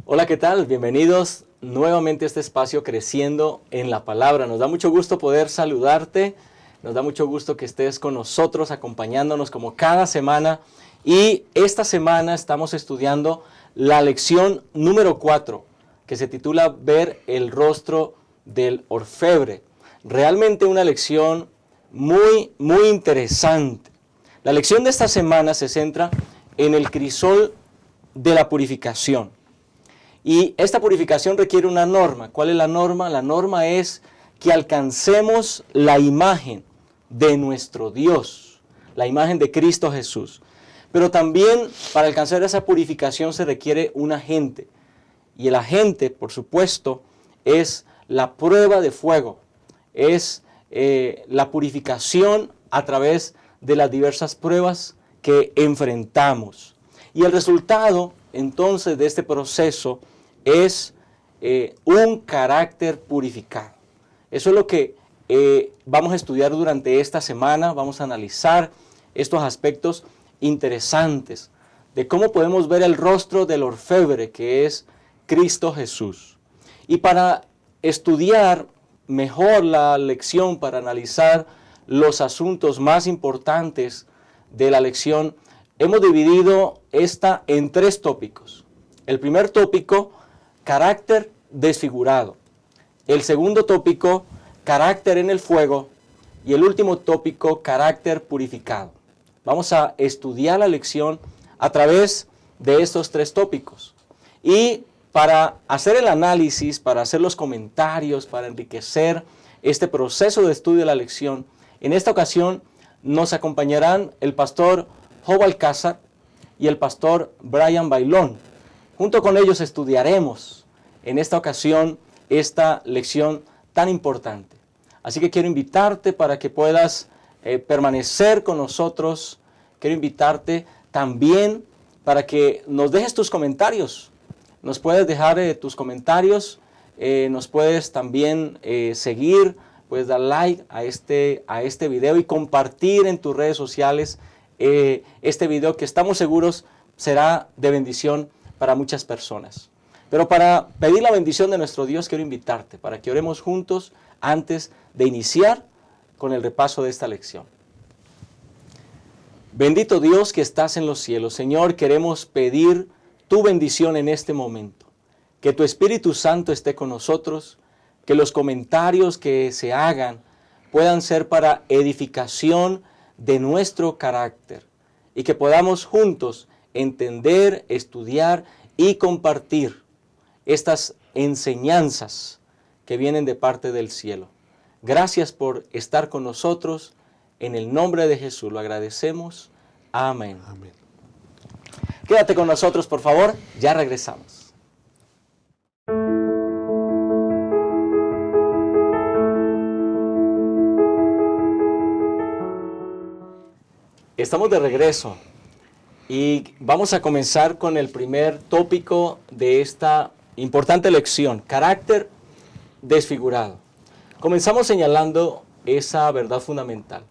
Hola, ¿qué tal? Bienvenidos nuevamente a este espacio Creciendo en la Palabra. Nos da mucho gusto poder saludarte, nos da mucho gusto que estés con nosotros, acompañándonos como cada semana. Y esta semana estamos estudiando la lección número 4, que se titula Ver el rostro del orfebre. Realmente una lección muy interesante. La lección de esta semana se centra en el crisol de la purificación. Y esta purificación requiere una norma. ¿Cuál es la norma? La norma es que alcancemos la imagen de nuestro Dios, la imagen de Cristo Jesús. Pero también para alcanzar esa purificación se requiere un agente. Y el agente, por supuesto, es la prueba de fuego. Es la purificación a través de las diversas pruebas que enfrentamos. Y el resultado, entonces, de este proceso es un carácter purificado. Eso es lo que vamos a estudiar durante esta semana. Vamos a analizar estos aspectos interesantes de cómo podemos ver el rostro del orfebre, que es Cristo Jesús. Y para estudiar mejor la lección, para analizar los asuntos más importantes de la lección, hemos dividido esta en 3 tópicos. El primer tópico, carácter desfigurado. El segundo tópico, carácter en el fuego. Y el último tópico, carácter purificado. Vamos a estudiar la lección a través de estos 3 tópicos. Y para hacer el análisis, para hacer los comentarios, para enriquecer este proceso de estudio de la lección, en esta ocasión nos acompañarán el pastor Job Alcázar y el pastor Brian Bailón. Junto con ellos estudiaremos en esta ocasión esta lección tan importante. Así que quiero invitarte para que puedas permanecer con nosotros. Quiero invitarte también para que nos dejes tus comentarios. Nos puedes dejar tus comentarios, nos puedes también seguir, puedes dar like a este video y compartir en tus redes sociales este video que estamos seguros será de bendición para muchas personas. Pero para pedir la bendición de nuestro Dios, quiero invitarte para que oremos juntos antes de iniciar con el repaso de esta lección. Bendito Dios que estás en los cielos, Señor, queremos pedir tu bendición en este momento. Que tu Espíritu Santo esté con nosotros, que los comentarios que se hagan puedan ser para edificación de nuestro carácter y que podamos juntos entender, estudiar y compartir estas enseñanzas que vienen de parte del cielo. Gracias por estar con nosotros. En el nombre de Jesús lo agradecemos. Amén. Amén. Quédate con nosotros, por favor. Ya regresamos. Estamos de regreso y vamos a comenzar con el primer tópico de esta importante lección, carácter desfigurado. Comenzamos señalando esa verdad fundamental.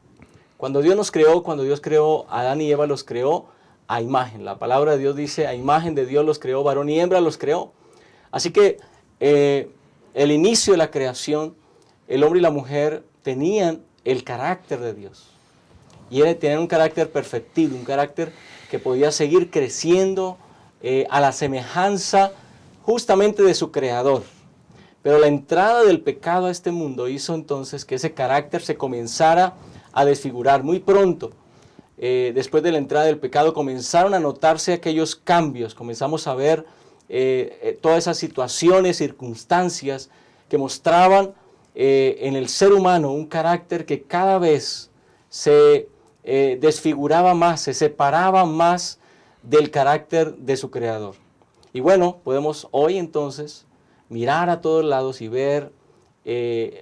Cuando Dios creó a Adán y Eva, los creó a imagen. La palabra de Dios dice, a imagen de Dios los creó, varón y hembra los creó. Así que el inicio de la creación, el hombre y la mujer tenían el carácter de Dios. Y tenían un carácter perfectible, un carácter que podía seguir creciendo a la semejanza justamente de su creador. Pero la entrada del pecado a este mundo hizo entonces que ese carácter se comenzara a desfigurar muy pronto. Después de la entrada del pecado comenzaron a notarse aquellos cambios, comenzamos a ver todas esas situaciones, circunstancias que mostraban en el ser humano un carácter que cada vez se desfiguraba más, se separaba más del carácter de su creador. Y bueno, podemos hoy entonces mirar a todos lados y ver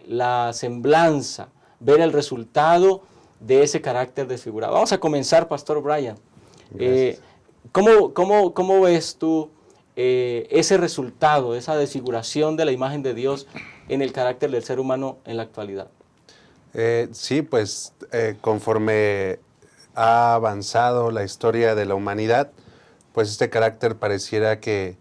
la semblanza, ver el resultado de ese carácter desfigurado. Vamos a comenzar, Pastor Brian. ¿Cómo ves tú ese resultado, esa desfiguración de la imagen de Dios en el carácter del ser humano en la actualidad? Sí, pues conforme ha avanzado la historia de la humanidad, pues este carácter pareciera que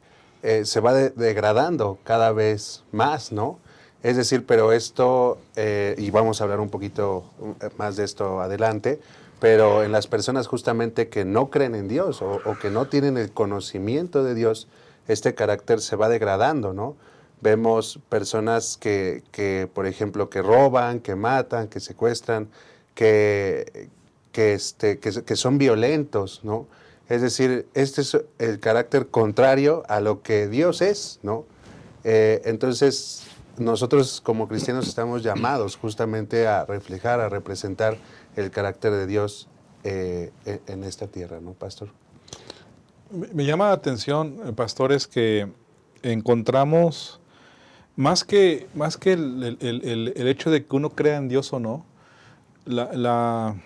se va degradando cada vez más, ¿no? Es decir, pero esto, y vamos a hablar un poquito más de esto adelante, pero en las personas justamente que no creen en Dios o que no tienen el conocimiento de Dios, este carácter se va degradando, ¿no? Vemos personas que, por ejemplo, que roban, que matan, que secuestran, que son violentos, ¿no? Es decir, este es el carácter contrario a lo que Dios es, ¿no? Entonces, nosotros como cristianos estamos llamados justamente a reflejar, a representar el carácter de Dios en esta tierra, ¿no, Pastor? Me llama la atención, pastores, que encontramos, más que el hecho de que uno crea en Dios o no, la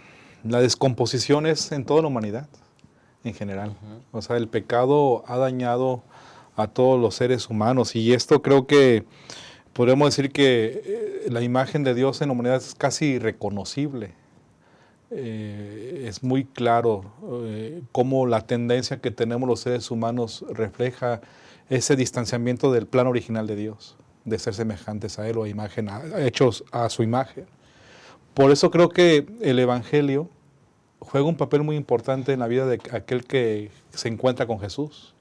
descomposición es en toda la humanidad, en general. O sea, el pecado ha dañado a todos los seres humanos, y esto creo que podemos decir que la imagen de Dios en la humanidad es casi irreconocible. Es muy claro cómo la tendencia que tenemos los seres humanos refleja ese distanciamiento del plan original de Dios, de ser semejantes a Él o hechos a su imagen. Por eso creo que el Evangelio juega un papel muy importante en la vida de aquel que se encuentra con Jesús,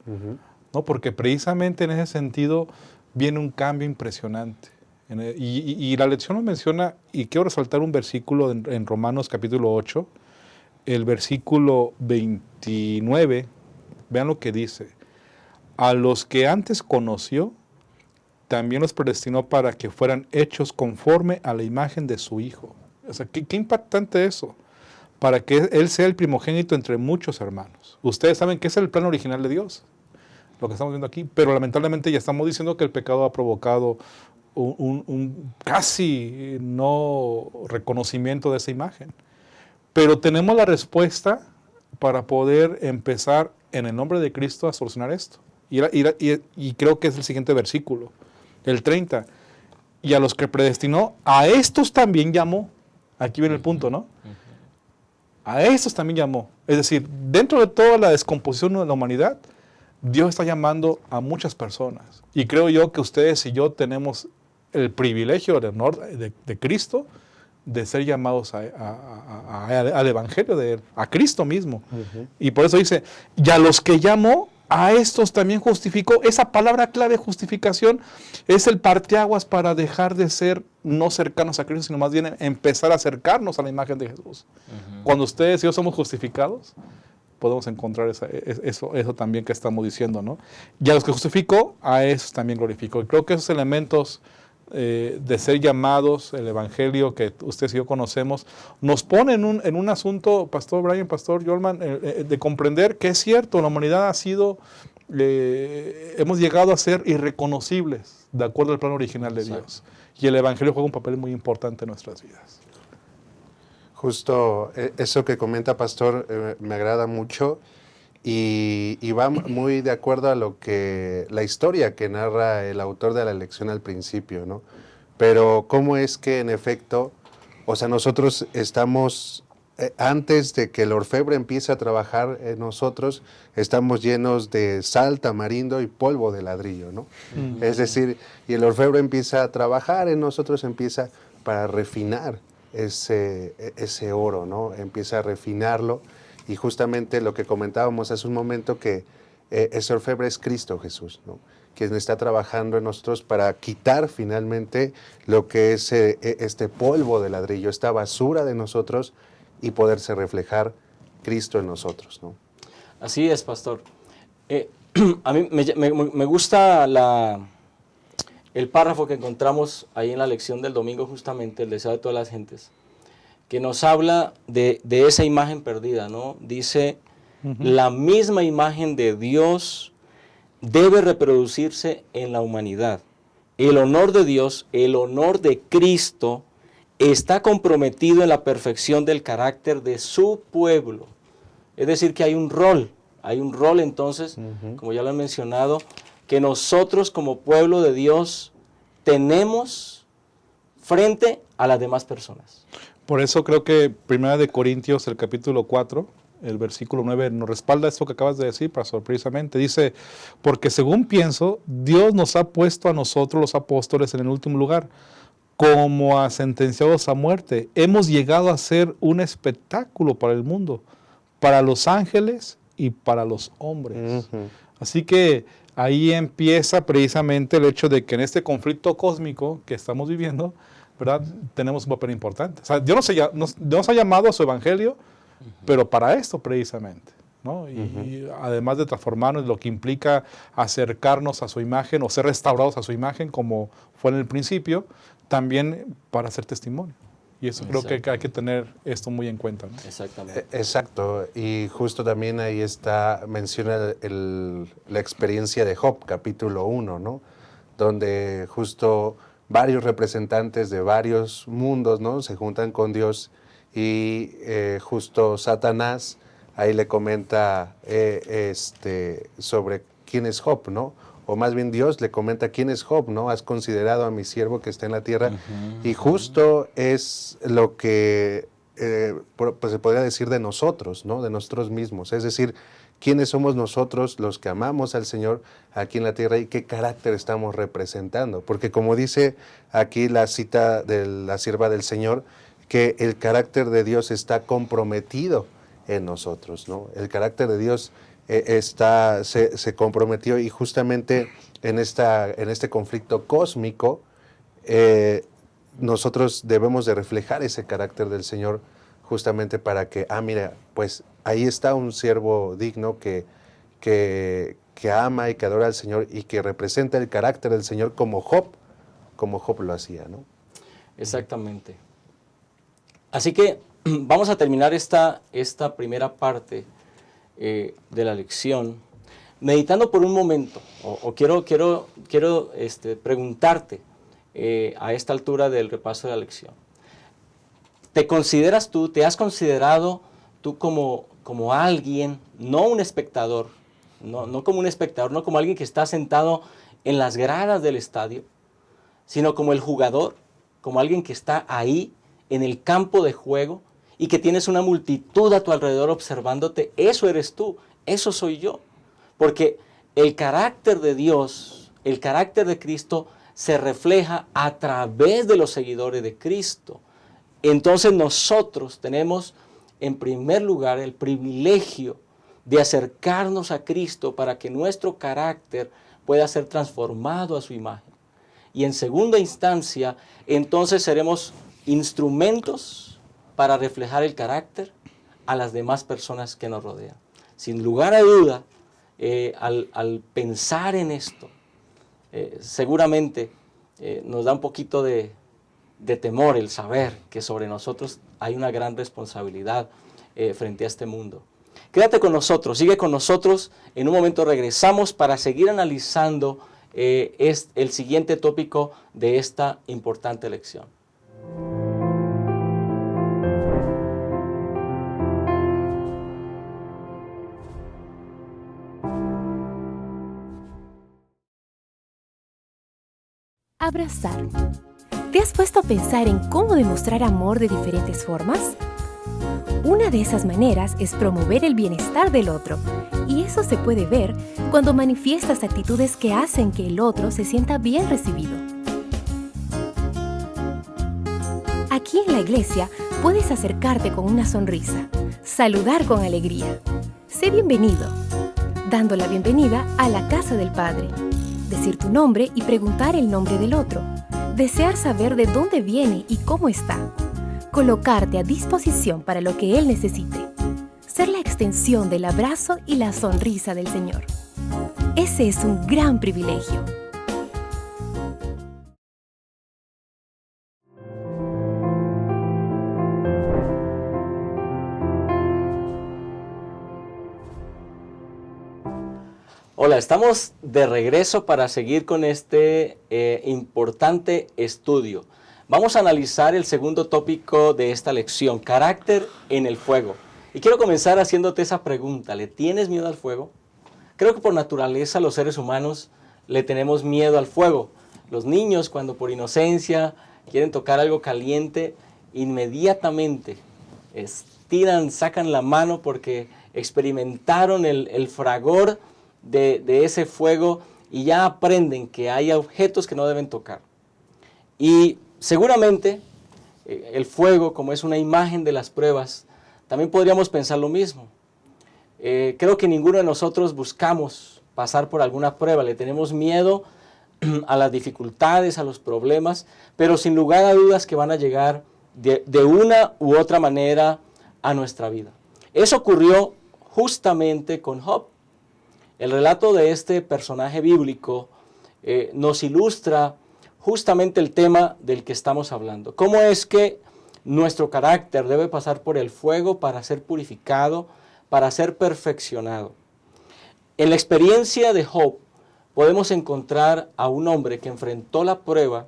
¿no? Porque precisamente en ese sentido viene un cambio impresionante. Y la lección lo menciona, y quiero resaltar un versículo en Romanos capítulo 8, el versículo 29, vean lo que dice: a los que antes conoció, también los predestinó para que fueran hechos conforme a la imagen de su Hijo. O sea, qué impactante eso, para que Él sea el primogénito entre muchos hermanos. Ustedes saben que ese es el plan original de Dios, lo que estamos viendo aquí, pero lamentablemente ya estamos diciendo que el pecado ha provocado un casi no reconocimiento de esa imagen. Pero tenemos la respuesta para poder empezar en el nombre de Cristo a solucionar esto. Y creo que es el siguiente versículo, el 30. Y a los que predestinó, a estos también llamó. Aquí viene el punto, ¿no? A estos también llamó. Es decir, dentro de toda la descomposición de la humanidad, Dios está llamando a muchas personas. Y creo yo que ustedes y yo tenemos el privilegio, el honor de Cristo, de ser llamados al Evangelio de Él, a Cristo mismo. Y por eso dice, y a los que llamó, a estos también justificó. Esa palabra clave, justificación, es el parteaguas para dejar de ser no cercanos a Cristo, sino más bien empezar a acercarnos a la imagen de Jesús. Cuando ustedes y yo somos justificados, podemos encontrar eso también que estamos diciendo, ¿no? Y a los que justificó, a esos también glorificó. Y creo que esos elementos de ser llamados, el Evangelio que ustedes y yo conocemos, nos pone en un asunto, Pastor Brian, Pastor Yolman, de comprender que es cierto, la humanidad ha sido, hemos llegado a ser irreconocibles, de acuerdo al plan original de Dios. Y el Evangelio juega un papel muy importante en nuestras vidas. Justo eso que comenta Pastor me agrada mucho y va muy de acuerdo a lo que la historia que narra el autor de la lección al principio, ¿no? Pero cómo es que en efecto, o sea, nosotros estamos, antes de que el orfebre empiece a trabajar en nosotros, estamos llenos de sal, tamarindo y polvo de ladrillo, ¿no? Es decir, y el orfebre empieza a trabajar en nosotros, empieza para refinar ese oro, ¿no? Empieza a refinarlo, y justamente lo que comentábamos hace un momento, que ese orfebre es Cristo Jesús, ¿no? Quien está trabajando en nosotros para quitar finalmente lo que es este polvo de ladrillo, esta basura de nosotros, y poderse reflejar Cristo en nosotros, ¿no? Así es, Pastor. A mí me gusta el párrafo que encontramos ahí en la lección del domingo, justamente, el deseo de todas las gentes, que nos habla de esa imagen perdida, ¿no? Dice, La misma imagen de Dios debe reproducirse en la humanidad. El honor de Dios, el honor de Cristo, está comprometido en la perfección del carácter de su pueblo. Es decir, que hay un rol entonces, como ya lo he mencionado, que nosotros como pueblo de Dios tenemos frente a las demás personas. Por eso creo que 1 Corintios, el capítulo 4, el versículo 9, nos respalda esto que acabas de decir, pastor, precisamente. Dice, porque según pienso, Dios nos ha puesto a nosotros los apóstoles en el último lugar, como a sentenciados a muerte. Hemos llegado a ser un espectáculo para el mundo, para los ángeles y para los hombres. Así que ahí empieza precisamente el hecho de que en este conflicto cósmico que estamos viviendo, ¿verdad?, tenemos un papel importante. O sea, Dios nos ha llamado a su evangelio, pero para esto precisamente, ¿no? Y además de transformarnos, lo que implica acercarnos a su imagen o ser restaurados a su imagen, como fue en el principio, también para hacer testimonio. Y eso creo que hay que tener esto muy en cuenta, ¿no? Exactamente. Exacto, y justo también ahí menciona la experiencia de Job, capítulo 1, ¿no? Donde justo varios representantes de varios mundos, ¿no?, se juntan con Dios y justo Satanás ahí le comenta sobre quién es Job, ¿no? O más bien Dios le comenta quién es Job, ¿no? Has considerado a mi siervo que está en la tierra. Y justo es lo que pues se podría decir de nosotros, ¿no? De nosotros mismos. Es decir, quiénes somos nosotros los que amamos al Señor aquí en la tierra y qué carácter estamos representando. Porque como dice aquí la cita de la sierva del Señor, que el carácter de Dios está comprometido en nosotros, ¿no? El carácter de Dios se comprometió, y justamente en este conflicto cósmico nosotros debemos de reflejar ese carácter del Señor, justamente para que, mira, pues ahí está un siervo digno que ama y que adora al Señor y que representa el carácter del Señor como Job lo hacía, ¿no? Exactamente. Así que vamos a terminar esta primera parte de la lección meditando por un momento, o quiero preguntarte a esta altura del repaso de la lección. ¿Te has considerado tú como alguien, no un espectador, no como un espectador, no como alguien que está sentado en las gradas del estadio, sino como el jugador, como alguien que está ahí en el campo de juego y que tienes una multitud a tu alrededor observándote? Eso eres tú, eso soy yo. Porque el carácter de Dios, el carácter de Cristo se refleja a través de los seguidores de Cristo. Entonces nosotros tenemos en primer lugar el privilegio de acercarnos a Cristo para que nuestro carácter pueda ser transformado a su imagen. Y en segunda instancia, entonces seremos instrumentos para reflejar el carácter a las demás personas que nos rodean. Sin lugar a duda, al pensar en esto, seguramente nos da un poquito de temor el saber que sobre nosotros hay una gran responsabilidad frente a este mundo. Quédate con nosotros, sigue con nosotros. En un momento regresamos para seguir analizando el siguiente tópico de esta importante lección. Abrazar. ¿Te has puesto a pensar en cómo demostrar amor de diferentes formas? Una de esas maneras es promover el bienestar del otro, y eso se puede ver cuando manifiestas actitudes que hacen que el otro se sienta bien recibido. Aquí en la iglesia puedes acercarte con una sonrisa, saludar con alegría. Sé bienvenido, dando la bienvenida a la casa del Padre. Decir tu nombre y preguntar el nombre del otro. Desear saber de dónde viene y cómo está. Colocarte a disposición para lo que Él necesite. Ser la extensión del abrazo y la sonrisa del Señor. Ese es un gran privilegio. Hola, estamos de regreso para seguir con este importante estudio. Vamos a analizar el segundo tópico de esta lección, carácter en el fuego. Y quiero comenzar haciéndote esa pregunta, ¿le tienes miedo al fuego? Creo que por naturaleza los seres humanos le tenemos miedo al fuego. Los niños, cuando por inocencia quieren tocar algo caliente, inmediatamente estiran, sacan la mano porque experimentaron el fragor de ese fuego y ya aprenden que hay objetos que no deben tocar. Y seguramente el fuego, como es una imagen de las pruebas, también podríamos pensar lo mismo. Creo que ninguno de nosotros buscamos pasar por alguna prueba, le tenemos miedo a las dificultades, a los problemas, pero sin lugar a dudas que van a llegar de una u otra manera a nuestra vida. Eso ocurrió justamente con Job. El relato de este personaje bíblico nos ilustra justamente el tema del que estamos hablando. ¿Cómo es que nuestro carácter debe pasar por el fuego para ser purificado, para ser perfeccionado? En la experiencia de Job podemos encontrar a un hombre que enfrentó la prueba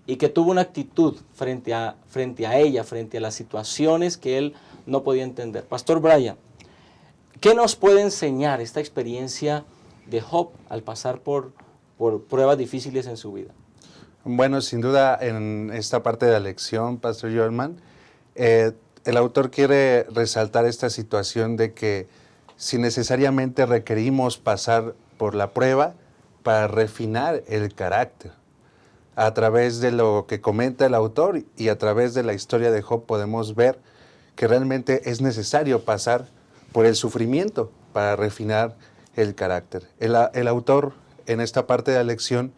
y que tuvo una actitud frente a ella, frente a las situaciones que él no podía entender. Pastor Brian, ¿qué nos puede enseñar esta experiencia de Job al pasar por pruebas difíciles en su vida? Bueno, sin duda en esta parte de la lección, Pastor Jorman, el autor quiere resaltar esta situación de que si necesariamente requerimos pasar por la prueba para refinar el carácter. A través de lo que comenta el autor y a través de la historia de Job podemos ver que realmente es necesario pasar por el sufrimiento para refinar el carácter. El autor en esta parte de la lección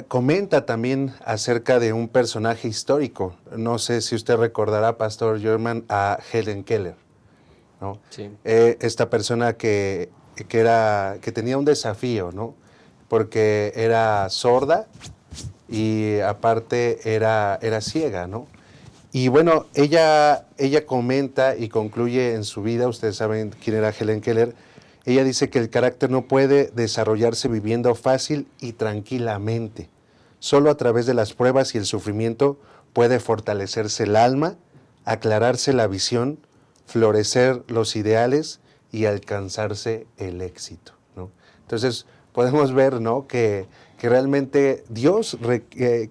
comenta también acerca de un personaje histórico. No sé si usted recordará, Pastor Jorman, a Helen Keller, ¿no? Sí. Esta persona que tenía un desafío, ¿no? Porque era sorda y aparte era ciega, ¿no? Y bueno, ella comenta y concluye en su vida, ustedes saben quién era Helen Keller, ella dice que el carácter no puede desarrollarse viviendo fácil y tranquilamente. Solo a través de las pruebas y el sufrimiento puede fortalecerse el alma, aclararse la visión, florecer los ideales y alcanzarse el éxito, ¿no? Entonces podemos ver, ¿no?, que realmente Dios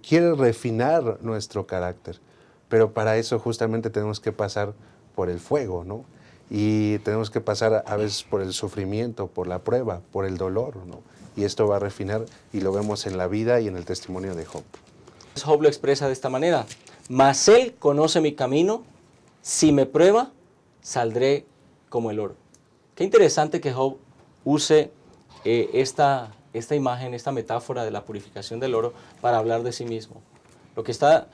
quiere refinar nuestro carácter, pero para eso justamente tenemos que pasar por el fuego, ¿no? Y tenemos que pasar a veces por el sufrimiento, por la prueba, por el dolor, ¿no? Y esto va a refinar y lo vemos en la vida y en el testimonio de Job. Job lo expresa de esta manera: mas él conoce mi camino, si me prueba, saldré como el oro. Qué interesante que Job use esta imagen, esta metáfora de la purificación del oro para hablar de sí mismo. Lo que está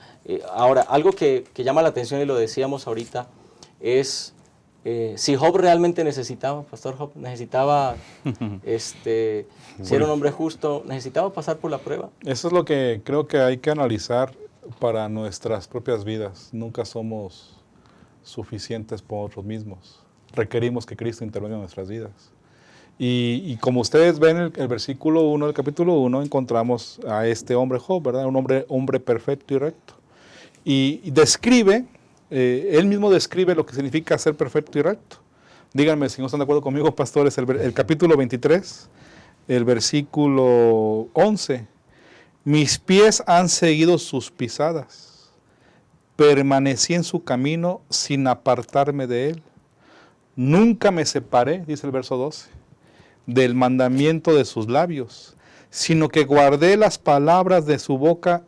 ahora, algo que llama la atención y lo decíamos ahorita, es si Job realmente necesitaba, Pastor Job, necesitaba ser un hombre justo, necesitaba pasar por la prueba. Eso es lo que creo que hay que analizar para nuestras propias vidas. Nunca somos suficientes por nosotros mismos. Requerimos que Cristo intervenga en nuestras vidas. Y como ustedes ven el versículo 1 del capítulo 1, encontramos a este hombre Job, ¿verdad? Un hombre perfecto y recto. Y describe, él mismo describe lo que significa ser perfecto y recto. Díganme si no están de acuerdo conmigo, pastores, el capítulo 23, el versículo 11. Mis pies han seguido sus pisadas, permanecí en su camino sin apartarme de él. Nunca me separé, dice el verso 12, del mandamiento de sus labios, sino que guardé las palabras de su boca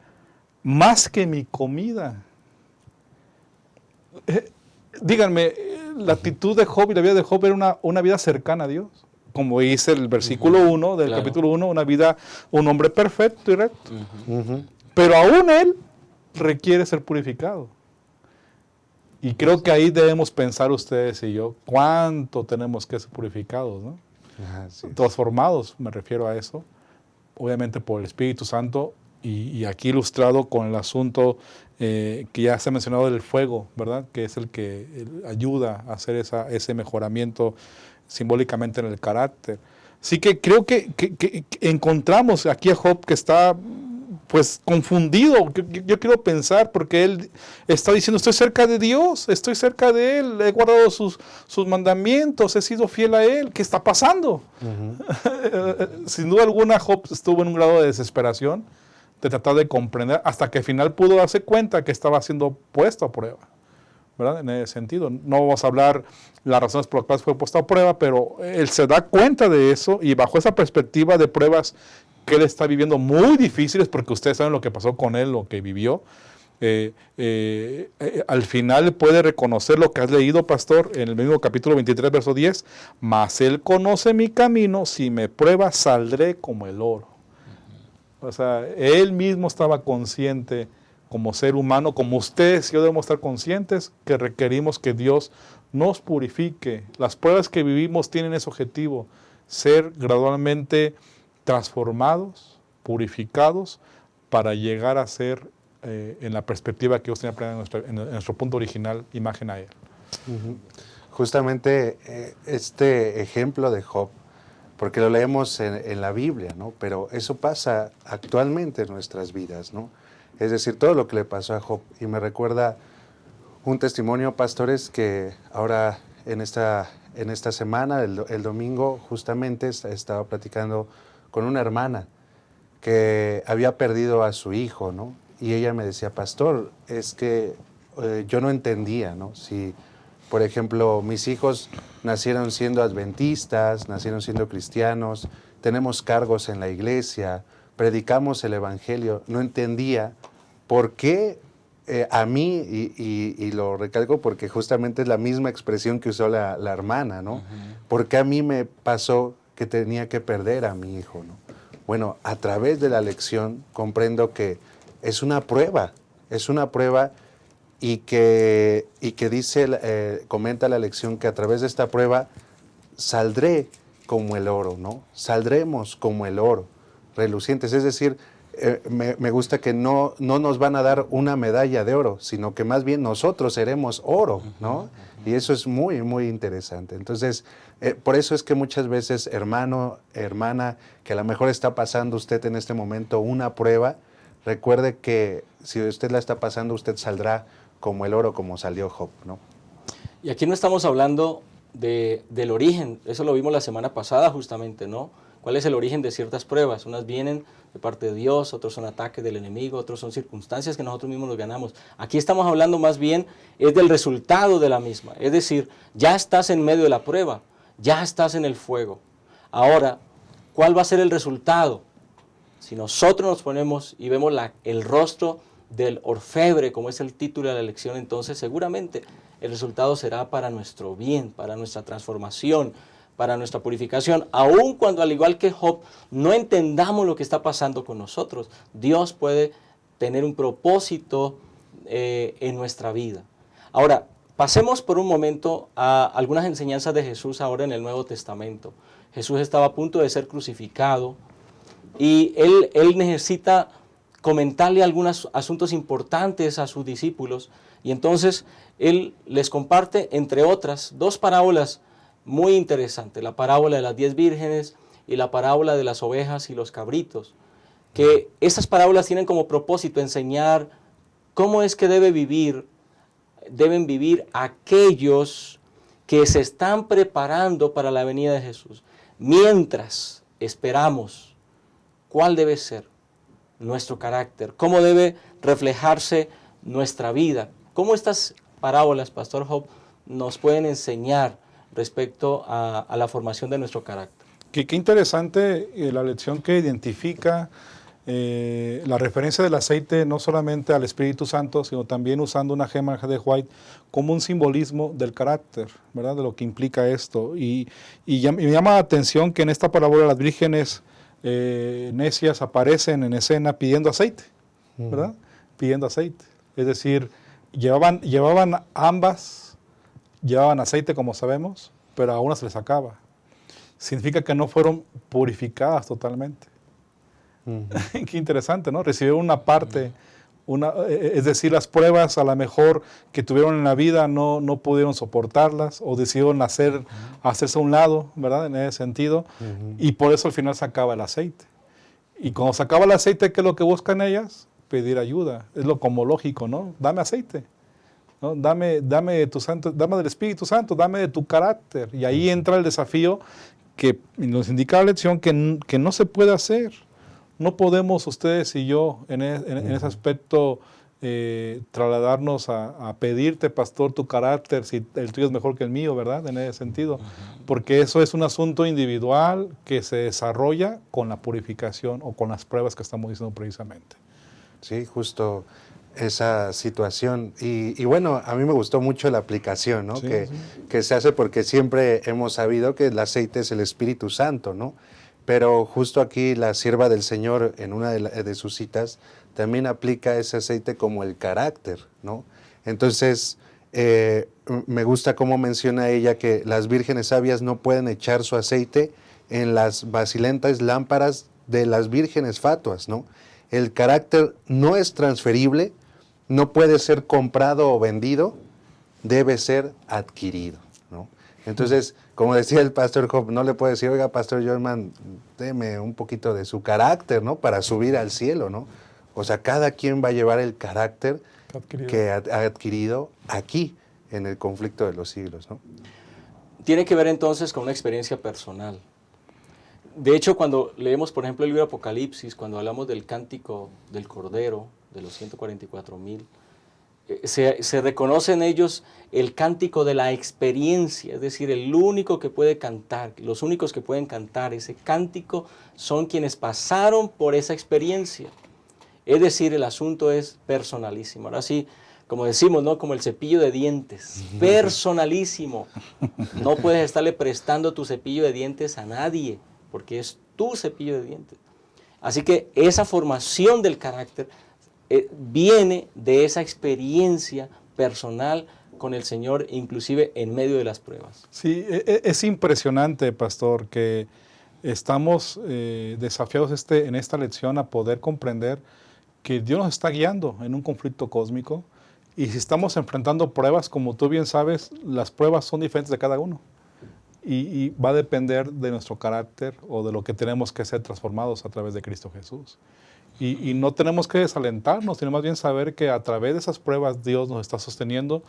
más que mi comida. Díganme, la actitud de Job y la vida de Job era una vida cercana a Dios. Como dice el versículo 1 del capítulo 1, un hombre perfecto y recto. Pero aún él requiere ser purificado. Y creo que ahí debemos pensar ustedes y yo, cuánto tenemos que ser purificados, ¿no? Transformados, me refiero a eso, obviamente por el Espíritu Santo, y aquí ilustrado con el asunto que ya se ha mencionado del fuego, ¿verdad? Que es el que ayuda a hacer ese mejoramiento simbólicamente en el carácter. Así que creo que encontramos aquí a Job que está pues confundido. Yo quiero pensar porque él está diciendo, estoy cerca de Dios, estoy cerca de Él, he guardado sus mandamientos, he sido fiel a Él. ¿Qué está pasando? Sin duda alguna Job estuvo en un grado de desesperación, de tratar de comprender, hasta que al final pudo darse cuenta que estaba siendo puesto a prueba, ¿verdad? En ese sentido. No vamos a hablar las razones por las cuales fue puesto a prueba, pero él se da cuenta de eso y bajo esa perspectiva de pruebas que él está viviendo muy difíciles, porque ustedes saben lo que pasó con él, lo que vivió, al final puede reconocer lo que has leído, pastor, en el mismo capítulo 23, verso 10, mas él conoce mi camino, si me prueba saldré como el oro. O sea, él mismo estaba consciente como ser humano, como ustedes y yo debemos estar conscientes que requerimos que Dios nos purifique. Las pruebas que vivimos tienen ese objetivo, ser gradualmente transformados, purificados, para llegar a ser, en la perspectiva que Dios tenía en nuestro punto original, imagen a Él. Justamente este ejemplo de Job, porque lo leemos en la Biblia, ¿no? Pero eso pasa actualmente en nuestras vidas, ¿no? Es decir, todo lo que le pasó a Job. Y me recuerda un testimonio, pastores, que ahora en esta semana, el domingo, justamente estaba platicando con una hermana que había perdido a su hijo, ¿no? Y ella me decía, pastor, es que yo no entendía, ¿no? Si, por ejemplo, mis hijos nacieron siendo adventistas, nacieron siendo cristianos, tenemos cargos en la iglesia, predicamos el evangelio, no entendía por qué a mí, y lo recalco porque justamente es la misma expresión que usó la hermana, ¿no? ¿Por qué a mí me pasó que tenía que perder a mi hijo, ¿no? Bueno, a través de la lección comprendo que es una prueba y que dice, comenta la lección que a través de esta prueba saldré como el oro, ¿no? Saldremos como el oro, relucientes. Es decir, me gusta que no nos van a dar una medalla de oro, sino que más bien nosotros seremos oro, ¿no? Y eso es muy, muy interesante. Entonces, por eso es que muchas veces, hermano, hermana, que a lo mejor está pasando usted en este momento una prueba, recuerde que si usted la está pasando, usted saldrá como el oro, como salió Job, ¿no? Y aquí no estamos hablando del origen, eso lo vimos la semana pasada justamente, ¿no? ¿Cuál es el origen de ciertas pruebas? Unas vienen de parte de Dios, otros son ataques del enemigo, otros son circunstancias que nosotros mismos nos ganamos. Aquí estamos hablando más bien es del resultado de la misma, es decir, ya estás en medio de la prueba, ya estás en el fuego. Ahora, ¿cuál va a ser el resultado? Si nosotros nos ponemos y vemos el rostro del orfebre, como es el título de la lección, entonces seguramente el resultado será para nuestro bien, para nuestra transformación, para nuestra purificación, aun cuando al igual que Job no entendamos lo que está pasando con nosotros, Dios puede tener un propósito en nuestra vida. Ahora, pasemos por un momento a algunas enseñanzas de Jesús ahora en el Nuevo Testamento. Jesús estaba a punto de ser crucificado y él necesita comentarle algunos asuntos importantes a sus discípulos y entonces él les comparte, entre otras, dos parábolas muy interesante, la parábola de las 10 vírgenes y la parábola de las ovejas y los cabritos, que estas parábolas tienen como propósito enseñar cómo es que deben vivir aquellos que se están preparando para la venida de Jesús, mientras esperamos cuál debe ser nuestro carácter, cómo debe reflejarse nuestra vida, cómo estas parábolas, Pastor Job, nos pueden enseñar respecto a la formación de nuestro carácter. Qué interesante la lección que identifica la referencia del aceite no solamente al Espíritu Santo, sino también usando una gema de White como un simbolismo del carácter, ¿verdad? De lo que implica esto. Y me llama la atención que en esta parábola las vírgenes necias aparecen en escena pidiendo aceite, ¿verdad? Pidiendo aceite. Es decir, llevaban ambas. Llevaban aceite, como sabemos, pero a una se les acaba. Significa que no fueron purificadas totalmente. Qué interesante, ¿no? Recibieron una parte Es decir, las pruebas a lo mejor que tuvieron en la vida no pudieron soportarlas o decidieron hacerse a un lado, ¿verdad? En ese sentido. Y por eso al final se acaba el aceite. Y cuando se acaba el aceite, ¿qué es lo que buscan ellas? Pedir ayuda. Es lo como lógico, ¿no? Dame aceite, ¿no? Dame tu santo, dame del Espíritu Santo, dame de tu carácter. Y ahí entra el desafío que nos indica la lección que no se puede hacer. No podemos ustedes y yo en ese aspecto trasladarnos a pedirte, pastor, tu carácter, si el tuyo es mejor que el mío, ¿verdad? En ese sentido. Porque eso es un asunto individual que se desarrolla con la purificación o con las pruebas que estamos diciendo precisamente. Sí, justo esa situación. Y bueno, a mí me gustó mucho la aplicación, ¿no? Sí, que se hace porque siempre hemos sabido que el aceite es el Espíritu Santo, ¿no? Pero justo aquí la sierva del Señor, en una de sus citas, también aplica ese aceite como el carácter, ¿no? Entonces, me gusta cómo menciona ella que las vírgenes sabias no pueden echar su aceite en las vacilentas lámparas de las vírgenes fatuas, ¿no? El carácter no es transferible, no puede ser comprado o vendido, debe ser adquirido, ¿no? Entonces, como decía el pastor Job, no le puede decir, oiga, pastor Jorman, deme un poquito de su carácter, ¿no? Para subir al cielo, ¿no? O sea, cada quien va a llevar el carácter que ha adquirido aquí, en el conflicto de los siglos, ¿no? Tiene que ver entonces con una experiencia personal. De hecho, cuando leemos, por ejemplo, el libro de Apocalipsis, cuando hablamos del cántico del Cordero, de los 144,000, se reconoce en ellos el cántico de la experiencia, es decir, el único que puede cantar, los únicos que pueden cantar ese cántico son quienes pasaron por esa experiencia. Es decir, el asunto es personalísimo. Ahora sí, como decimos, ¿no? Como el cepillo de dientes, personalísimo. No puedes estarle prestando tu cepillo de dientes a nadie, porque es tu cepillo de dientes. Así que esa formación del carácter viene de esa experiencia personal con el Señor, inclusive en medio de las pruebas. Sí, es impresionante, pastor, que estamos desafiados en esta lección a poder comprender que Dios nos está guiando en un conflicto cósmico, y si estamos enfrentando pruebas, como tú bien sabes, las pruebas son diferentes de cada uno. Y va a depender de nuestro carácter o de lo que tenemos que ser transformados a través de Cristo Jesús. Y no tenemos que desalentarnos, sino más bien saber que a través de esas pruebas Dios nos está sosteniendo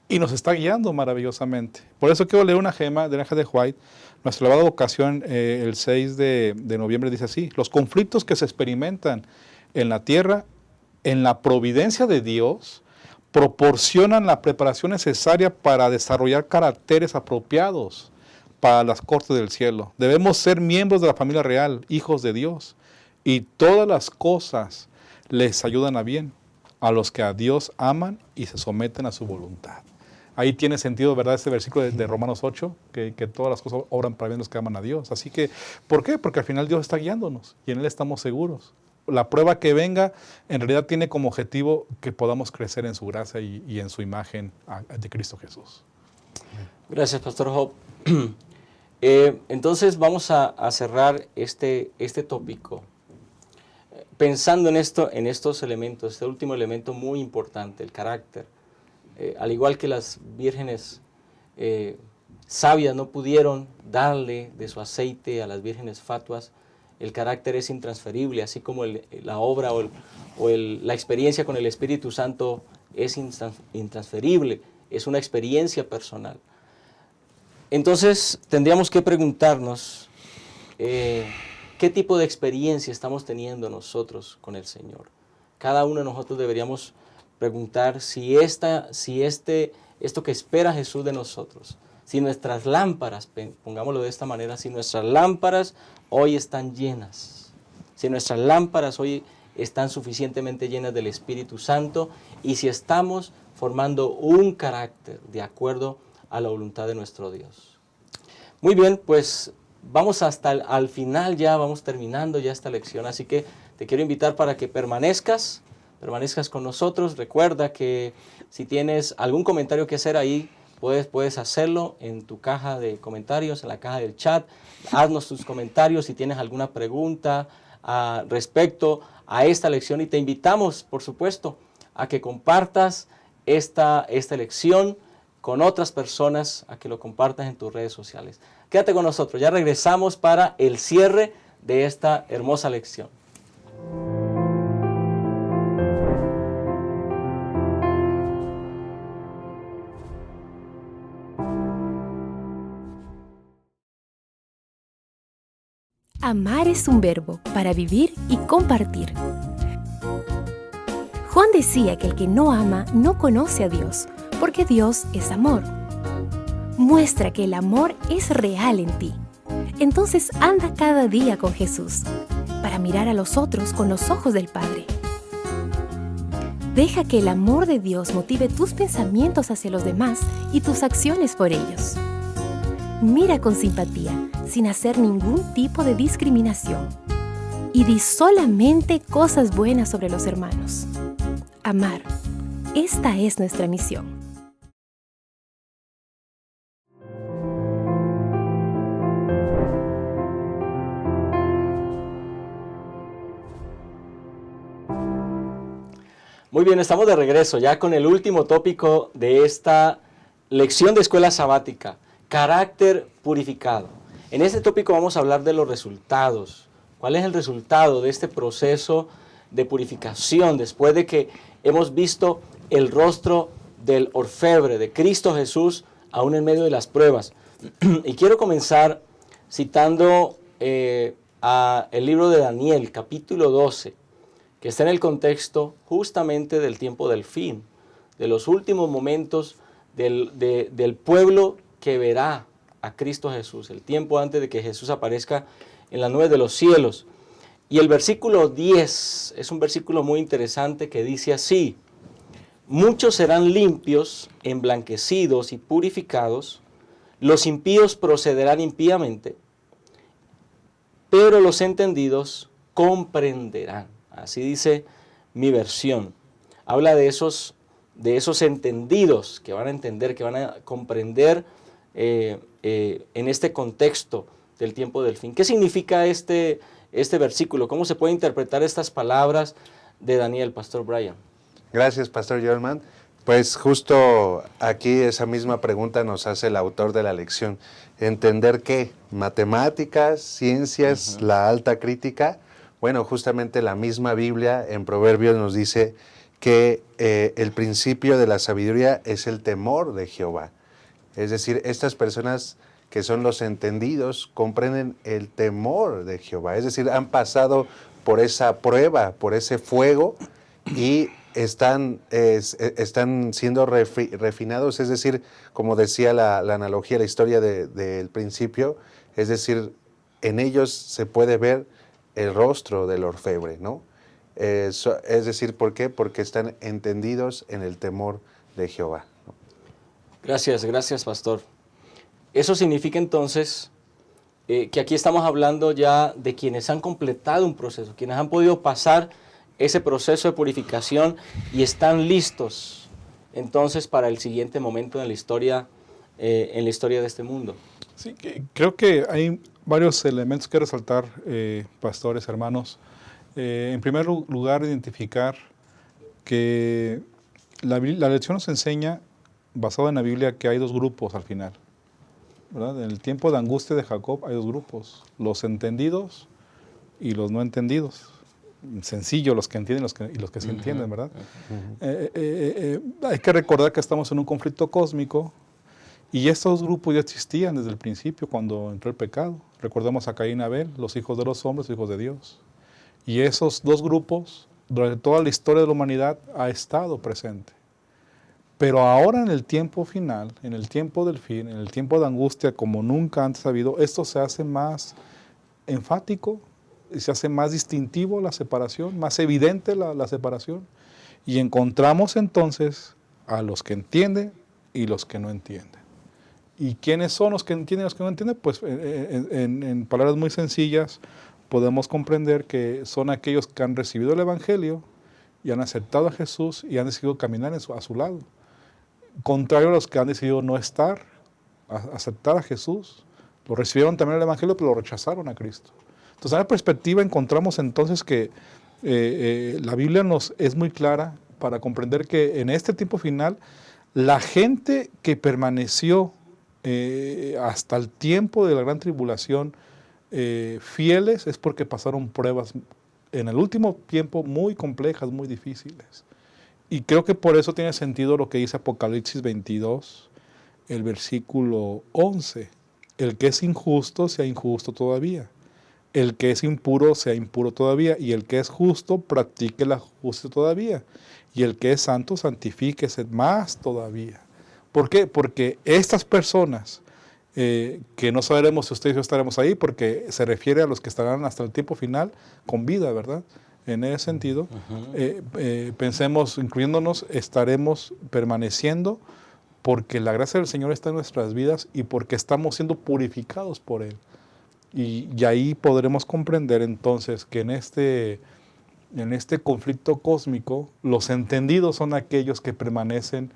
y nos está guiando maravillosamente. Por eso quiero leer una gema de Ellen G. White. Nuestra elevada vocación, el 6 de noviembre, dice así: los conflictos que se experimentan en la tierra, en la providencia de Dios, proporcionan la preparación necesaria para desarrollar caracteres apropiados para las cortes del cielo. Debemos ser miembros de la familia real, hijos de Dios, y todas las cosas les ayudan a bien a los que a Dios aman y se someten a su voluntad. Ahí tiene sentido, ¿verdad?, este versículo de Romanos 8, que todas las cosas obran para bien los que aman a Dios. Así que, ¿por qué? Porque al final Dios está guiándonos y en Él estamos seguros. La prueba que venga en realidad tiene como objetivo que podamos crecer en su gracia y en su imagen de Cristo Jesús. Gracias, Pastor Job. Entonces vamos a cerrar este tópico pensando en estos elementos, este último elemento muy importante, el carácter. Al igual que las vírgenes sabias no pudieron darle de su aceite a las vírgenes fatuas, el carácter es intransferible, así como la obra o la experiencia con el Espíritu Santo es intransferible, es una experiencia personal. Entonces tendríamos que preguntarnos qué tipo de experiencia estamos teniendo nosotros con el Señor. Cada uno de nosotros deberíamos preguntar si esto que espera Jesús de nosotros, si nuestras lámparas, pongámoslo de esta manera, si nuestras lámparas hoy están llenas, si nuestras lámparas hoy están suficientemente llenas del Espíritu Santo y si estamos formando un carácter de acuerdo a la voluntad de nuestro Dios. Muy bien, pues vamos hasta al final ya, vamos terminando ya esta lección, así que te quiero invitar para que permanezcas con nosotros. Recuerda que si tienes algún comentario que hacer ahí, puedes hacerlo en tu caja de comentarios, en la caja del chat. Haznos tus comentarios si tienes alguna pregunta, respecto a esta lección y te invitamos, por supuesto, a que compartas esta lección con otras personas, a que lo compartas en tus redes sociales. Quédate con nosotros, ya regresamos para el cierre de esta hermosa lección. Amar es un verbo para vivir y compartir. Juan decía que el que no ama no conoce a Dios, porque Dios es amor. Muestra que el amor es real en ti. Entonces anda cada día con Jesús, para mirar a los otros con los ojos del Padre. Deja que el amor de Dios motive tus pensamientos hacia los demás y tus acciones por ellos. Mira con simpatía, sin hacer ningún tipo de discriminación. Y di solamente cosas buenas sobre los hermanos. Amar. Esta es nuestra misión. Muy bien, estamos de regreso ya con el último tópico de esta lección de escuela sabática, carácter purificado. En este tópico vamos a hablar de los resultados. ¿Cuál es el resultado de este proceso de purificación después de que hemos visto el rostro del orfebre, de Cristo Jesús, aún en medio de las pruebas? Y quiero comenzar citando el libro de Daniel, capítulo 12, que está en el contexto justamente del tiempo del fin, de los últimos momentos del pueblo que verá a Cristo Jesús, el tiempo antes de que Jesús aparezca en las nubes de los cielos. Y el versículo 10 es un versículo muy interesante que dice así: muchos serán limpios, emblanquecidos y purificados, los impíos procederán impíamente, pero los entendidos comprenderán. Así dice mi versión. Habla de esos entendidos que van a entender, que van a comprender en este contexto del tiempo del fin. ¿Qué significa este versículo? ¿Cómo se puede interpretar estas palabras de Daniel, Pastor Brian? Gracias, Pastor Jorman. Pues justo aquí esa misma pregunta nos hace el autor de la lección. ¿Entender qué? ¿Matemáticas, ciencias, la alta crítica? Bueno, justamente la misma Biblia en Proverbios nos dice que el principio de la sabiduría es el temor de Jehová. Es decir, estas personas que son los entendidos comprenden el temor de Jehová. Es decir, han pasado por esa prueba, por ese fuego y están siendo refinados. Es decir, como decía la analogía, la historia del principio, es decir, en ellos se puede ver el rostro del orfebre, ¿no? Es decir, ¿por qué? Porque están entendidos en el temor de Jehová, ¿no? Gracias, Pastor. Eso significa entonces que aquí estamos hablando ya de quienes han completado un proceso, quienes han podido pasar ese proceso de purificación y están listos entonces para el siguiente momento en la historia de este mundo. Sí, creo que hay varios elementos que resaltar, pastores, hermanos. En primer lugar, identificar que la lección nos enseña, basada en la Biblia, que hay dos grupos al final, ¿verdad? En el tiempo de angustia de Jacob hay dos grupos, los entendidos y los no entendidos. Sencillo, los que entienden y los que sí entienden, ¿verdad? Hay que recordar que estamos en un conflicto cósmico y estos grupos ya existían desde el principio cuando entró el pecado. Recordemos a Caín y Abel, los hijos de los hombres, hijos de Dios. Y esos dos grupos, durante toda la historia de la humanidad, ha estado presente. Pero ahora en el tiempo final, en el tiempo del fin, en el tiempo de angustia, como nunca antes ha habido, esto se hace más enfático, se hace más distintivo la separación, más evidente la separación. Y encontramos entonces a los que entienden y los que no entienden. ¿Y quiénes son los que entienden y los que no entienden? Pues en palabras muy sencillas podemos comprender que son aquellos que han recibido el Evangelio y han aceptado a Jesús y han decidido caminar a su lado. Contrario a los que han decidido no aceptar a Jesús, lo recibieron también el Evangelio, pero lo rechazaron a Cristo. Entonces, en la perspectiva encontramos entonces que la Biblia nos es muy clara para comprender que en este tiempo final, la gente que permaneció hasta el tiempo de la gran tribulación fieles es porque pasaron pruebas en el último tiempo muy complejas, muy difíciles. Y creo que por eso tiene sentido lo que dice Apocalipsis 22, el versículo 11. El que es injusto sea injusto todavía. El que es impuro sea impuro todavía. Y el que es justo practique la justicia todavía. Y el que es santo santifíquese más todavía. ¿Por qué? Porque estas personas, que no sabremos si ustedes y yo estaremos ahí, porque se refiere a los que estarán hasta el tiempo final con vida, ¿verdad? En ese sentido, pensemos, incluyéndonos, estaremos permaneciendo porque la gracia del Señor está en nuestras vidas y porque estamos siendo purificados por Él. Y ahí podremos comprender entonces que en este conflicto cósmico, los entendidos son aquellos que permanecen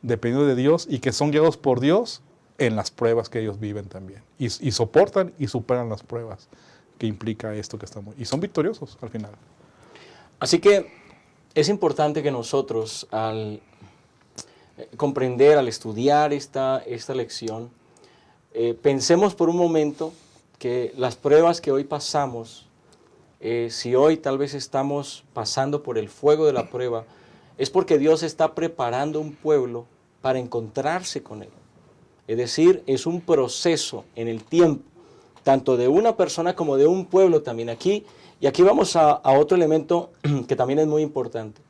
dependiendo de Dios y que son guiados por Dios en las pruebas que ellos viven también. Y soportan y superan las pruebas que implica esto que estamos. Y son victoriosos al final. Así que es importante que nosotros, al comprender, al estudiar esta lección, pensemos por un momento que las pruebas que hoy pasamos, si hoy tal vez estamos pasando por el fuego de la prueba, es porque Dios está preparando un pueblo para encontrarse con Él. Es decir, es un proceso en el tiempo, tanto de una persona como de un pueblo también aquí. Y aquí vamos a otro elemento que también es muy importante.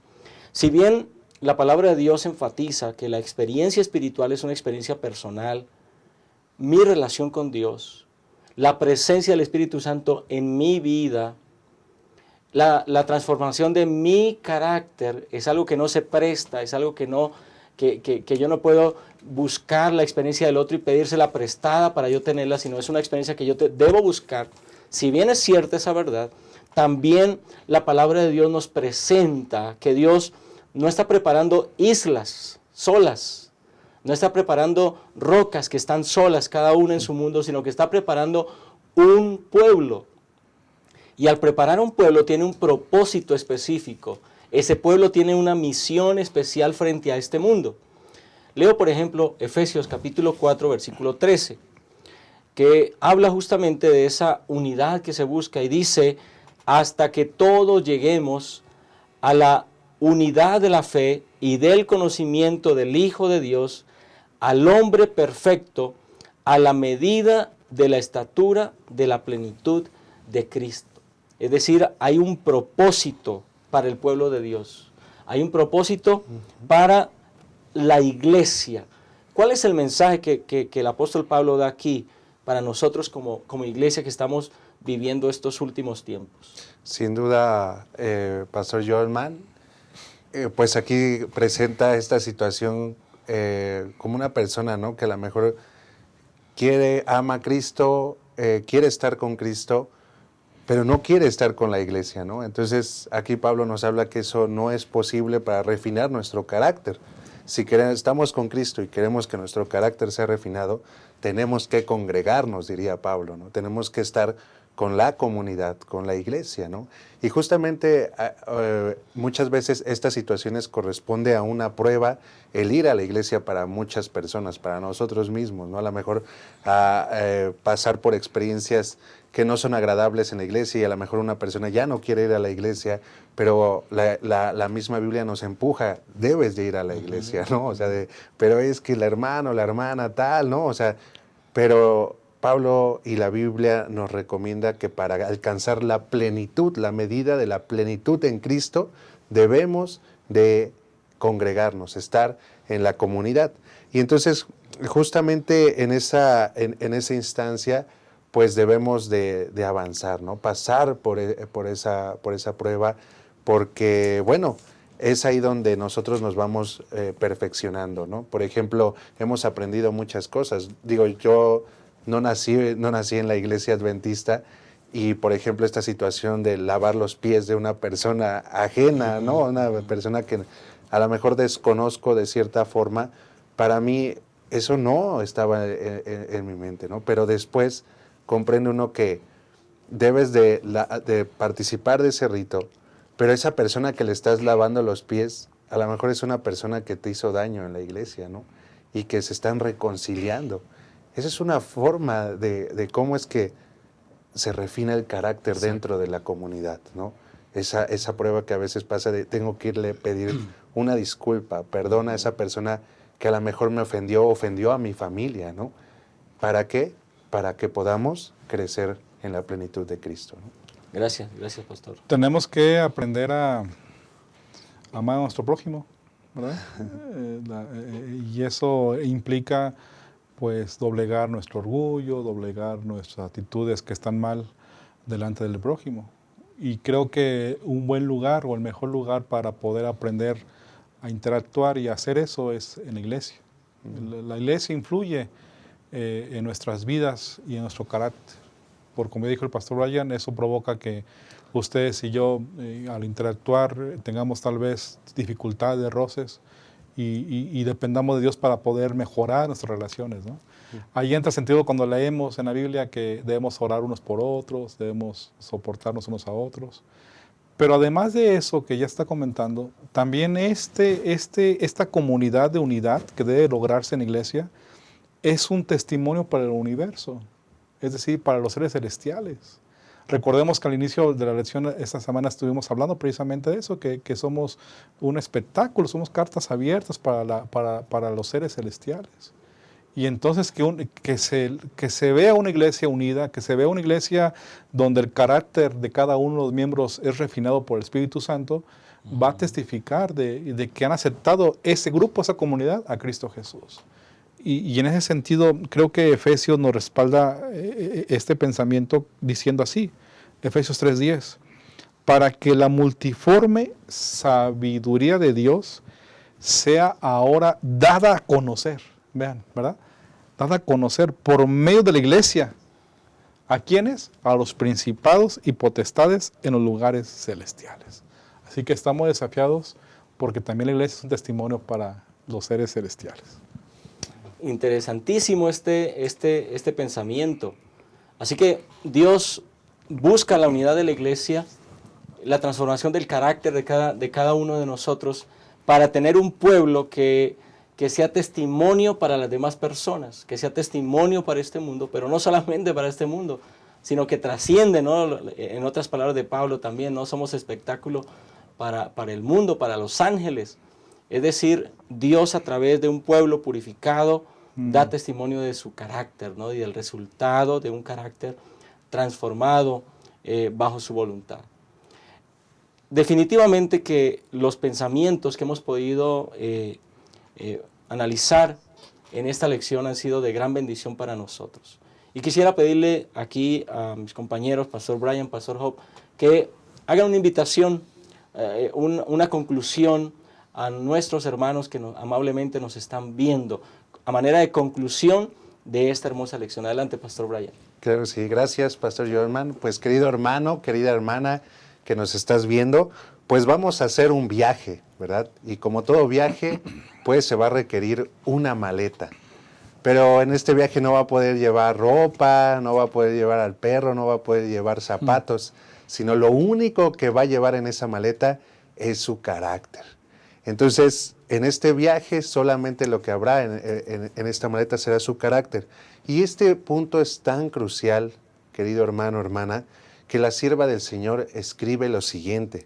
Si bien la palabra de Dios enfatiza que la experiencia espiritual es una experiencia personal, mi relación con Dios, la presencia del Espíritu Santo en mi vida, la transformación de mi carácter es algo que no se presta, es algo que yo no puedo buscar la experiencia del otro y pedírsela prestada para yo tenerla, sino es una experiencia que yo debo buscar. Si bien es cierta esa verdad, también la palabra de Dios nos presenta que Dios no está preparando islas solas, no está preparando rocas que están solas cada una en su mundo, sino que está preparando un pueblo. Y al preparar un pueblo tiene un propósito específico. Ese pueblo tiene una misión especial frente a este mundo. Leo, por ejemplo, Efesios capítulo 4, versículo 13, que habla justamente de esa unidad que se busca y dice, hasta que todos lleguemos a la unidad de la fe y del conocimiento del Hijo de Dios, al hombre perfecto, a la medida de la estatura de la plenitud de Cristo. Es decir, hay un propósito para el pueblo de Dios. Hay un propósito para la iglesia. ¿Cuál es el mensaje que el apóstol Pablo da aquí para nosotros como iglesia que estamos viviendo estos últimos tiempos? Sin duda, Pastor Joelman, pues aquí presenta esta situación como una persona, ¿no?, que a lo mejor ama a Cristo, quiere estar con Cristo, pero no quiere estar con la iglesia, ¿no? Entonces aquí Pablo nos habla que eso no es posible para refinar nuestro carácter. Si estamos con Cristo y queremos que nuestro carácter sea refinado, tenemos que congregarnos, diría Pablo, ¿no? Tenemos que estar con la comunidad, con la iglesia, ¿no? Y justamente muchas veces estas situaciones corresponde a una prueba, el ir a la iglesia para muchas personas, para nosotros mismos, ¿no? A lo mejor pasar por experiencias que no son agradables en la iglesia y a lo mejor una persona ya no quiere ir a la iglesia, pero la misma Biblia nos empuja, debes de ir a la iglesia, ¿no? O sea, pero es que el hermano, la hermana, tal, ¿no? O sea, pero Pablo y la Biblia nos recomienda que para alcanzar la plenitud, la medida de la plenitud en Cristo, debemos de congregarnos, estar en la comunidad. Y entonces, justamente en esa instancia, pues debemos de avanzar, ¿no? Pasar por esa prueba, porque, bueno, es ahí donde nosotros nos vamos perfeccionando, ¿no? Por ejemplo, hemos aprendido muchas cosas. Digo, yo no nací en la iglesia adventista y, por ejemplo, esta situación de lavar los pies de una persona ajena, ¿no? Una persona que a lo mejor desconozco de cierta forma, para mí eso no estaba en mi mente, ¿no? Pero después comprende uno que debes de participar de ese rito, pero esa persona que le estás lavando los pies, a lo mejor es una persona que te hizo daño en la iglesia, ¿no? Y que se están reconciliando. Esa es una forma de cómo es que se refina el carácter dentro de la comunidad, ¿no? Esa prueba que a veces pasa de tengo que irle a pedir una disculpa, perdona a esa persona que a lo mejor me ofendió a mi familia, ¿no? ¿Para qué? Para que podamos crecer en la plenitud de Cristo, ¿no? Gracias, pastor. Tenemos que aprender a amar a nuestro prójimo, ¿verdad? Y eso implica, pues, doblegar nuestro orgullo, doblegar nuestras actitudes que están mal delante del prójimo. Y creo que un buen lugar o el mejor lugar para poder aprender a interactuar y hacer eso es en la iglesia. La iglesia influye en nuestras vidas y en nuestro carácter. Por como dijo el pastor Brian, eso provoca que ustedes y yo al interactuar tengamos tal vez dificultades, roces y dependamos de Dios para poder mejorar nuestras relaciones, ¿no? Ahí entra sentido cuando leemos en la Biblia que debemos orar unos por otros, debemos soportarnos unos a otros. Pero además de eso que ya está comentando, también esta comunidad de unidad que debe lograrse en la iglesia es un testimonio para el universo, es decir, para los seres celestiales. Recordemos que al inicio de la lección esta semana estuvimos hablando precisamente de eso, que somos un espectáculo, somos cartas abiertas para los seres celestiales. Y entonces que se vea una iglesia unida, que se vea una iglesia donde el carácter de cada uno de los miembros es refinado por el Espíritu Santo, va a testificar de que han aceptado ese grupo, esa comunidad, a Cristo Jesús. Y en ese sentido, creo que Efesios nos respalda este pensamiento diciendo así, Efesios 3:10, para que la multiforme sabiduría de Dios sea ahora dada a conocer. Vean, ¿verdad? Dada a conocer por medio de la iglesia. ¿A quiénes? A los principados y potestades en los lugares celestiales. Así que estamos desafiados porque también la iglesia es un testimonio para los seres celestiales. Interesantísimo este pensamiento. Así que Dios busca la unidad de la iglesia, la transformación del carácter de cada uno de nosotros para tener un pueblo que sea testimonio para las demás personas, que sea testimonio para este mundo, pero no solamente para este mundo, sino que trasciende, ¿no? En otras palabras de Pablo también, no somos espectáculo para el mundo, para los ángeles. Es decir, Dios a través de un pueblo purificado da testimonio de su carácter, ¿no? Y del resultado de un carácter transformado bajo su voluntad. Definitivamente que los pensamientos que hemos podido analizar en esta lección han sido de gran bendición para nosotros. Y quisiera pedirle aquí a mis compañeros, Pastor Brian, Pastor Hope, que hagan una invitación, una conclusión a nuestros hermanos que amablemente nos están viendo, a manera de conclusión de esta hermosa lección. Adelante, Pastor Brian. Claro que sí, gracias, Pastor Jorman. Pues querido hermano, querida hermana que nos estás viendo, pues vamos a hacer un viaje, ¿verdad? Y como todo viaje, pues se va a requerir una maleta. Pero en este viaje no va a poder llevar ropa, no va a poder llevar al perro, no va a poder llevar zapatos, sino lo único que va a llevar en esa maleta es su carácter. Entonces, en este viaje solamente lo que habrá en esta maleta será su carácter. Y este punto es tan crucial, querido hermano, hermana, que la sierva del Señor escribe lo siguiente: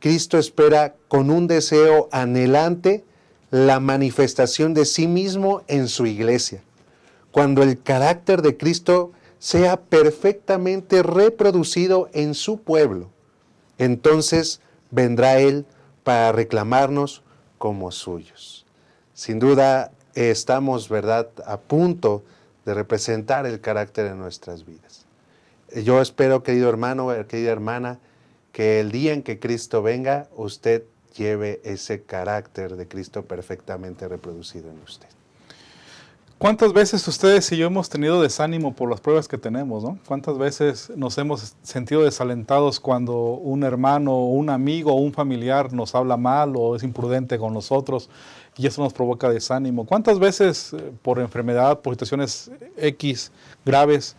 Cristo espera con un deseo anhelante la manifestación de sí mismo en su iglesia. Cuando el carácter de Cristo sea perfectamente reproducido en su pueblo, entonces vendrá Él para reclamarnos como suyos. Sin duda estamos, ¿verdad?, a punto de representar el carácter en nuestras vidas. Yo espero, querido hermano, querida hermana, que el día en que Cristo venga, usted lleve ese carácter de Cristo perfectamente reproducido en usted. ¿Cuántas veces ustedes y yo hemos tenido desánimo por las pruebas que tenemos, ¿no? ¿Cuántas veces nos hemos sentido desalentados cuando un hermano, un amigo o un familiar nos habla mal o es imprudente con nosotros y eso nos provoca desánimo? ¿Cuántas veces por enfermedad, por situaciones X graves,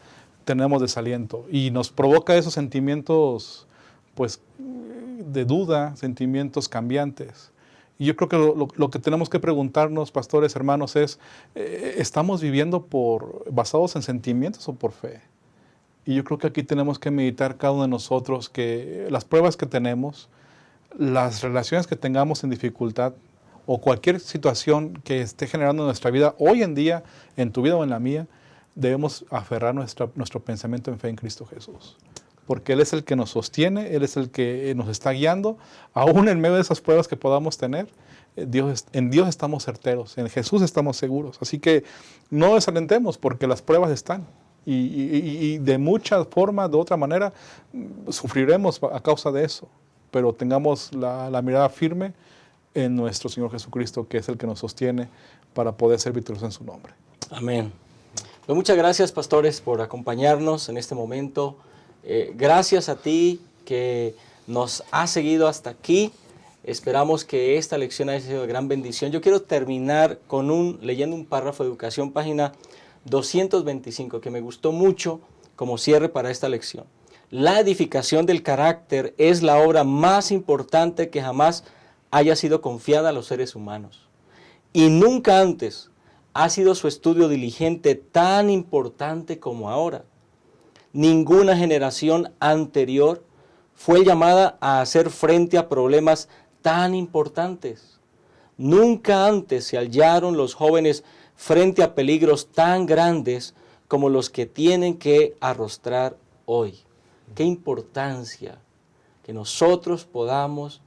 tenemos desaliento y nos provoca esos sentimientos pues de duda, sentimientos cambiantes. Y yo creo que lo que tenemos que preguntarnos, pastores, hermanos, es, ¿estamos viviendo basados en sentimientos o por fe? Y yo creo que aquí tenemos que meditar cada uno de nosotros que las pruebas que tenemos, las relaciones que tengamos en dificultad o cualquier situación que esté generando en nuestra vida hoy en día, en tu vida o en la mía, debemos aferrar nuestro pensamiento en fe en Cristo Jesús. Porque Él es el que nos sostiene, Él es el que nos está guiando, aún en medio de esas pruebas que podamos tener. En Dios estamos certeros, en Jesús estamos seguros. Así que no desalentemos porque las pruebas están. Y de muchas formas, de otra manera, sufriremos a causa de eso. Pero tengamos la mirada firme en nuestro Señor Jesucristo, que es el que nos sostiene para poder ser victoriosos en su nombre. Amén. Pues muchas gracias, pastores, por acompañarnos en este momento. Gracias a ti que nos has seguido hasta aquí. Esperamos que esta lección haya sido de gran bendición. Yo quiero terminar leyendo un párrafo de Educación, página 225, que me gustó mucho como cierre para esta lección. La edificación del carácter es la obra más importante que jamás haya sido confiada a los seres humanos. Y nunca antes ha sido su estudio diligente tan importante como ahora. Ninguna generación anterior fue llamada a hacer frente a problemas tan importantes. Nunca antes se hallaron los jóvenes frente a peligros tan grandes como los que tienen que arrostrar hoy. Qué importancia que nosotros podamos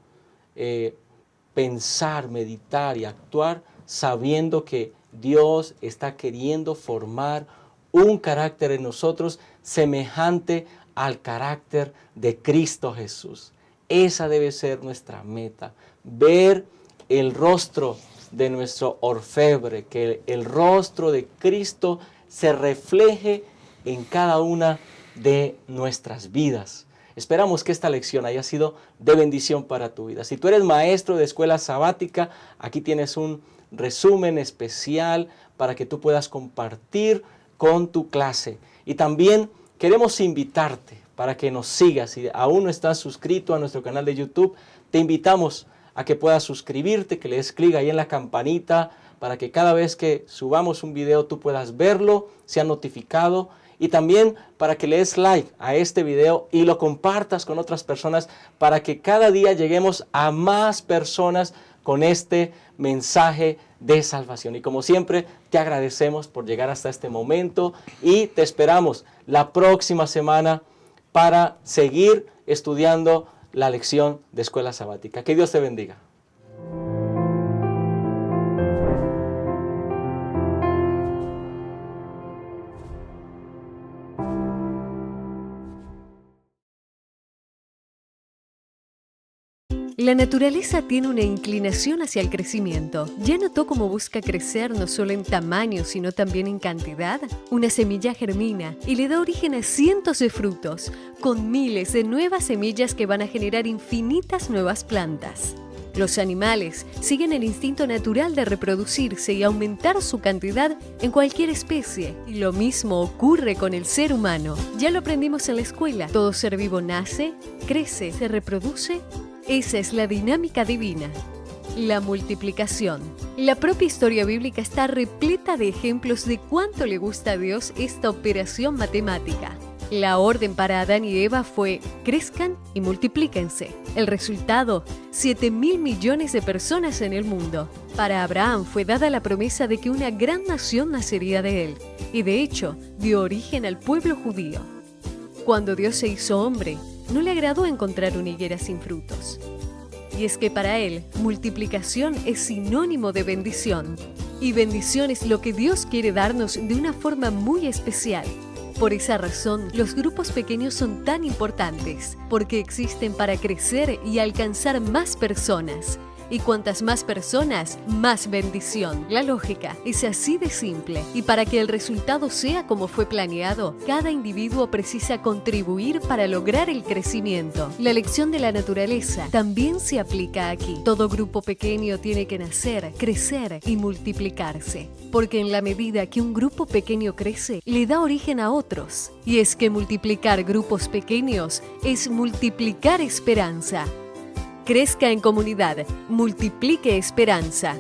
pensar, meditar y actuar sabiendo que Dios está queriendo formar un carácter en nosotros semejante al carácter de Cristo Jesús. Esa debe ser nuestra meta, ver el rostro de nuestro orfebre, que el rostro de Cristo se refleje en cada una de nuestras vidas. Esperamos que esta lección haya sido de bendición para tu vida. Si tú eres maestro de escuela sabática, aquí tienes un resumen especial para que tú puedas compartir con tu clase. Y también queremos invitarte para que nos sigas. Si aún no estás suscrito a nuestro canal de YouTube, te invitamos a que puedas suscribirte, que le des clic ahí en la campanita para que cada vez que subamos un video tú puedas verlo, sea notificado. Y también para que le des like a este video y lo compartas con otras personas para que cada día lleguemos a más personas con este mensaje de salvación. Y como siempre, te agradecemos por llegar hasta este momento y te esperamos la próxima semana para seguir estudiando la lección de escuela sabática. Que Dios te bendiga. La naturaleza tiene una inclinación hacia el crecimiento. ¿Ya notó cómo busca crecer no solo en tamaño, sino también en cantidad? Una semilla germina y le da origen a cientos de frutos, con miles de nuevas semillas que van a generar infinitas nuevas plantas. Los animales siguen el instinto natural de reproducirse y aumentar su cantidad en cualquier especie. Y lo mismo ocurre con el ser humano. Ya lo aprendimos en la escuela. Todo ser vivo nace, crece, se reproduce. Esa es la dinámica divina. La multiplicación. La propia historia bíblica está repleta de ejemplos de cuánto le gusta a Dios esta operación matemática. La orden para Adán y Eva fue: crezcan y multiplíquense. El resultado: 7.000 millones de personas en el mundo. Para Abraham fue dada la promesa de que una gran nación nacería de él, y de hecho dio origen al pueblo judío. Cuando Dios se hizo hombre, no le agradó encontrar una higuera sin frutos. Y es que para él, multiplicación es sinónimo de bendición. Y bendición es lo que Dios quiere darnos de una forma muy especial. Por esa razón, los grupos pequeños son tan importantes, porque existen para crecer y alcanzar más personas. Y cuantas más personas, más bendición. La lógica es así de simple. Y para que el resultado sea como fue planeado, cada individuo precisa contribuir para lograr el crecimiento. La lección de la naturaleza también se aplica aquí. Todo grupo pequeño tiene que nacer, crecer y multiplicarse. Porque en la medida que un grupo pequeño crece, le da origen a otros. Y es que multiplicar grupos pequeños es multiplicar esperanza. Crezca en comunidad, multiplique esperanza.